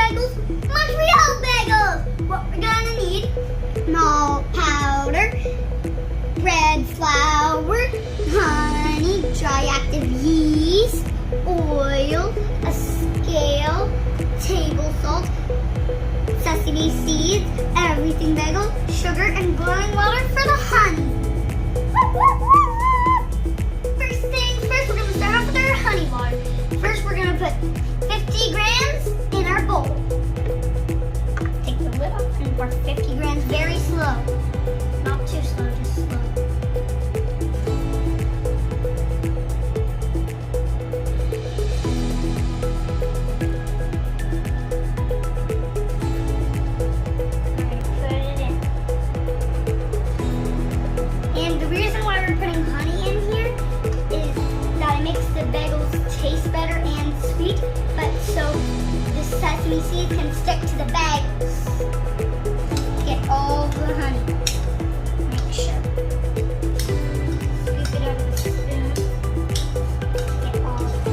bagels, Montreal bagels. What we're gonna need: malt powder, bread flour, honey, dry active yeast, oil, a scale, table salt, sesame seeds, everything bagel, sugar, and boiling water for the honey. First things first, we're going to start off with our honey water. First, we're going to put 50 grams in our bowl. Take the lid off and pour 50 grams very slow. Not too slow, just slow. And the reason why we're putting honey in here is that it makes the bagels taste better and sweet, but so the sesame seeds can stick to the bagels. Get all the honey. Make sure. Scoop it out of the spoon. Get all of it.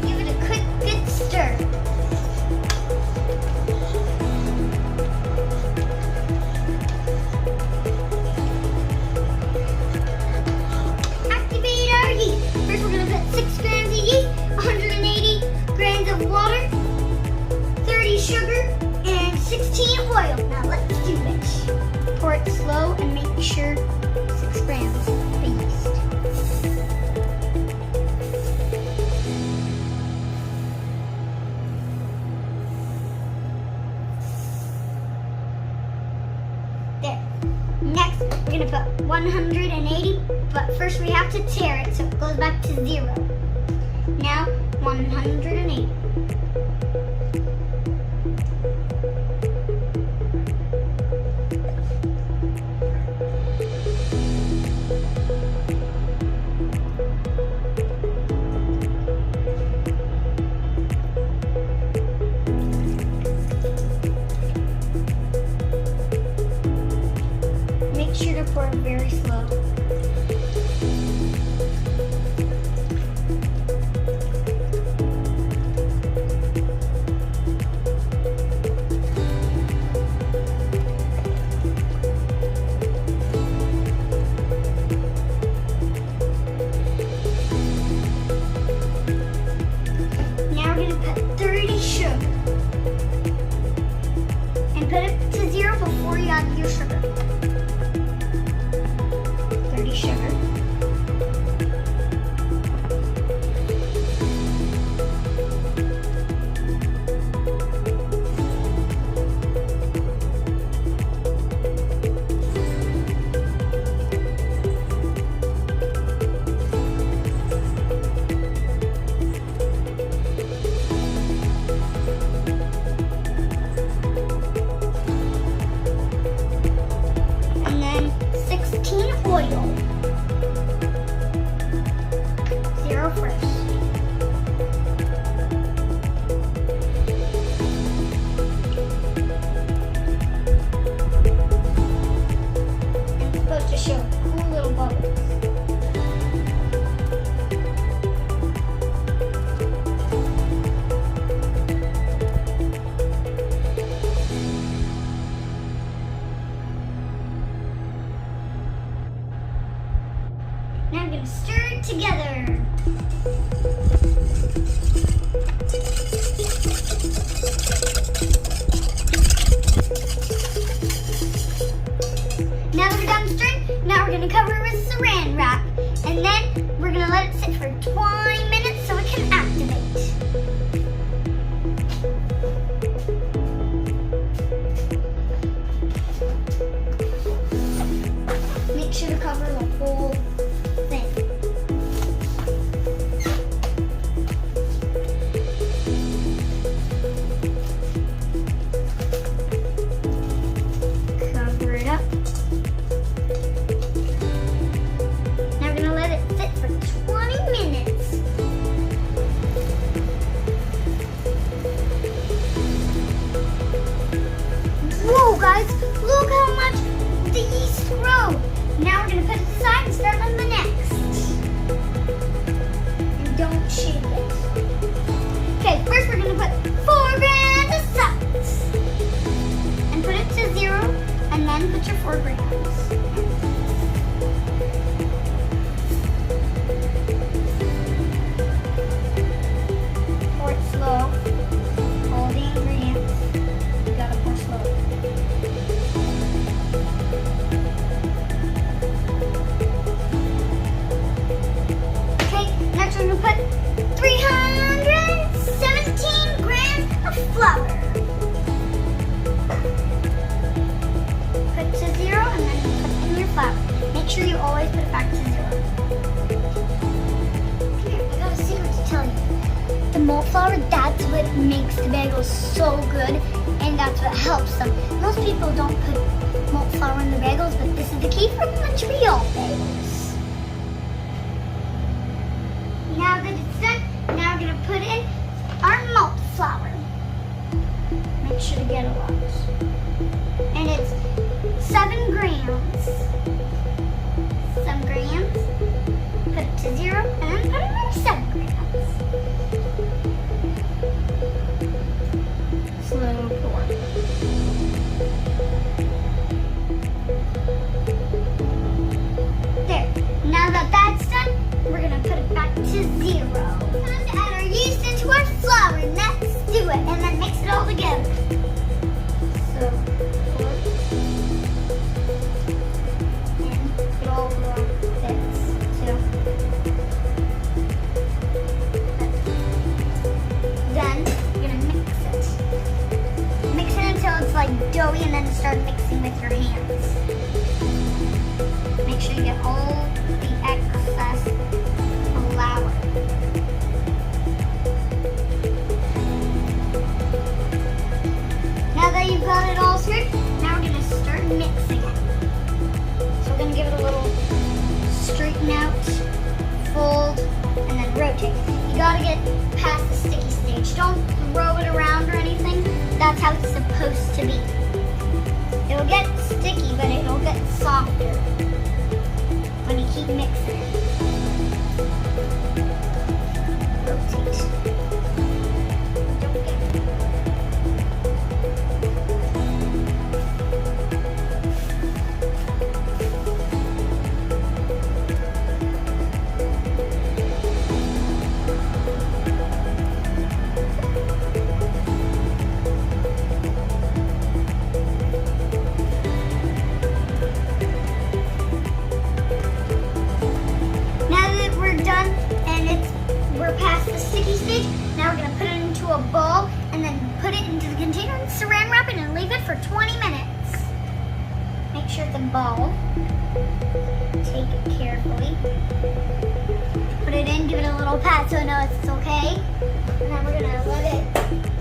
Give it a quick, good stir. First, we're going to put 6 grams of yeast, 180 grams of water, 30 sugar, and 16 oil. Now let's do this. Pour it slow and make sure 6 grams of yeast. There. Next, we're going to put 180, but first we have to tear it so it goes back to 0. Now, 180. Make sure to pour very slow. Now we're going to put 30 sugar. And put it to 0 before you add your sugar. 30 sugar. And then 16 oil. 0 first. And it's supposed to show cool little bubbles. Now I'm going to stir it together. Now that we're done stirring, now we're going to cover it with saran wrap. And then we're going to let it sit for 20 minutes so it can activate. Make sure to cover the whole thing. Cover it up. Now we're going to let it sit for 20 minutes. Whoa, guys, look how much the yeast grow. Now we're gonna put it aside and start on the next. And don't shake it. Okay, first we're gonna put 4 grams of salt. And put it to 0, and then put your 4 grams. Pour it slow. All the ingredients. You gotta pour slow. Next we're going to put 317 grams of flour. Put to 0 and then put in your flour. Make sure you always put it back to 0. Come here, I got a secret to tell you. The malt flour, that's what makes the bagels so good, and that's what helps them. Most people don't put malt flour in the bagels, but this is the key for Montreal bagels. Now that it's done, now we're going to put in our malt flour. Make sure to get a lot. And it's 7 grams. 7 grams. Put it to 0 and then put another 7 grams. Slow pour. There. Now that that's done, we're going to put it back to 0. Time to add our yeast into our flour. Let's do it. And then mix it all together. So, pour it in. It all fits. So, then you're going to mix it. Mix it until it's like doughy and then start mixing with your hands. Make sure you get all the excess flour. Now that you've got it all stirred, now we're going to start mixing it. So we're going to give it a little straighten out, fold, and then rotate. You got to get past the sticky stage. Don't throw it around or anything. That's how it's supposed to be. It'll get sticky, but it'll get softer when you keep mixing it. Rotate. Don't get it. Now we're going to put it into a bowl and then put it into the container and saran wrap it and leave it for 20 minutes. Make sure it's a ball. Take it carefully. Put it in, give it a little pat so it knows it's okay. And then we're going to let it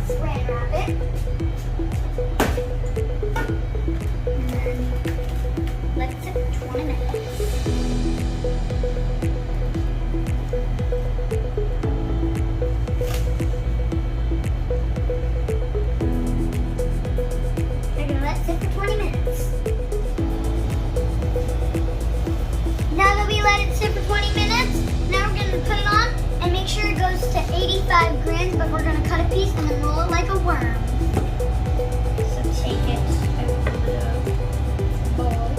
saran wrap it. And then let it sit for 20 minutes. Sit for 20 minutes. Now that we let it sit for 20 minutes, now we're going to put it on and make sure it goes to 85 grams, but we're going to cut a piece and then roll it like a worm. So take it out of the bowl.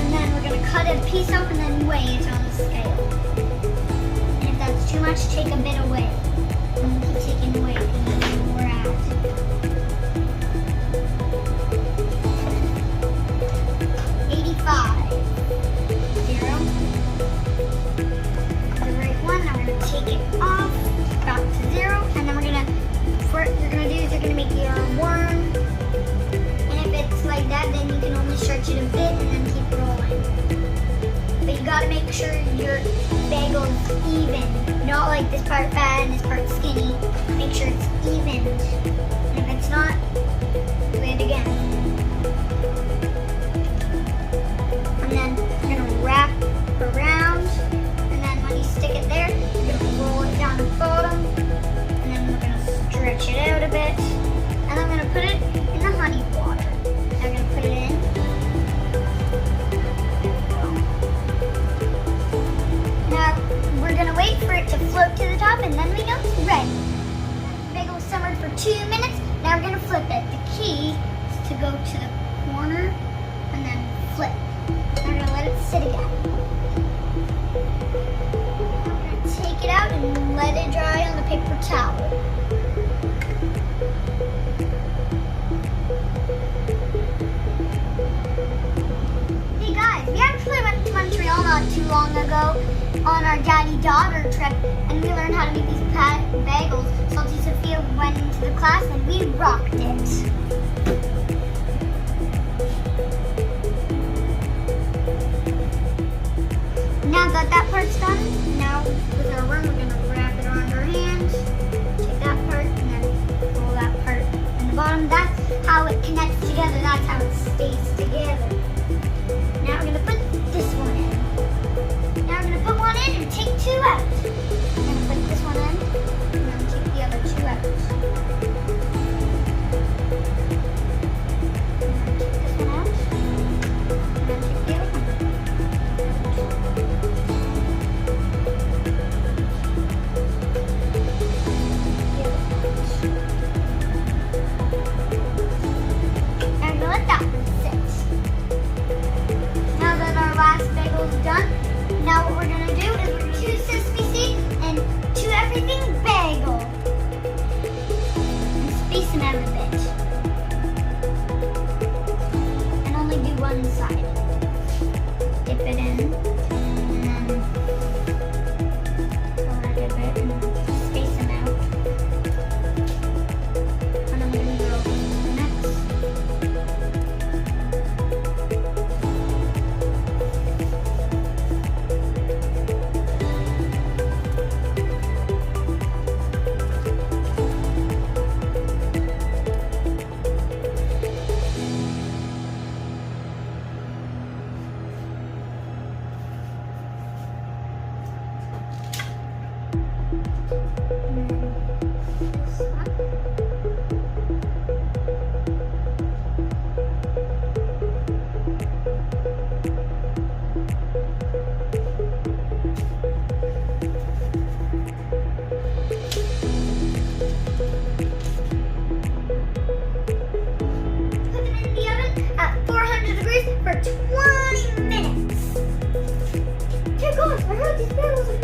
And then we're going to cut a piece off and then weigh it on the scale. And if that's too much, take a bit away. And keep taking away and then we're at 85. 0. The right one. Now we're gonna take it off, back to 0, and then we're gonna. What you're gonna do is you're gonna make your worm. And if it's like that, then you can only stretch it a bit and then keep rolling. But you gotta make sure your bagel is even. Not like this part fat and this part skinny. Make sure it's even. And if it's not, do it again. And then you're going to wrap around. And then when you stick it there, you're going to roll it down the bottom. And then we're going to stretch it out a bit. And I'm going to put it in to float to the top, and then we know it's ready. Bagel was simmered for 2 minutes. Now we're gonna flip it. The key is to go to the corner and then flip. Now we're gonna let it sit again. Now we're gonna take it out and let it dry on the paper towel. Hey guys, we actually went to Montreal not too long ago on our daddy-daughter trip, and we learned how to make these bagels. Salty Sophia went into the class and we rocked it. Now that part's done, now with our worm, we're gonna wrap it around our hands, take that part, and then roll that part in the bottom. That's how it connects together. That's how it stays together. Now we're gonna put this one in. Now we're gonna put one in and take 2 out. We're gonna put this one in and then take the other 2 out. And then take this one out. And then take the other one. And I'm gonna let that one sit. Now that our last bagel is done, now what we're gonna do is we're gonna chew sesame seed and chew everything bagel. And space them out a bit. And only do one side. Dip it in, and then go back a bit and space them out. And I'm gonna go next. For 20 minutes. Hey guys, I heard these bagels are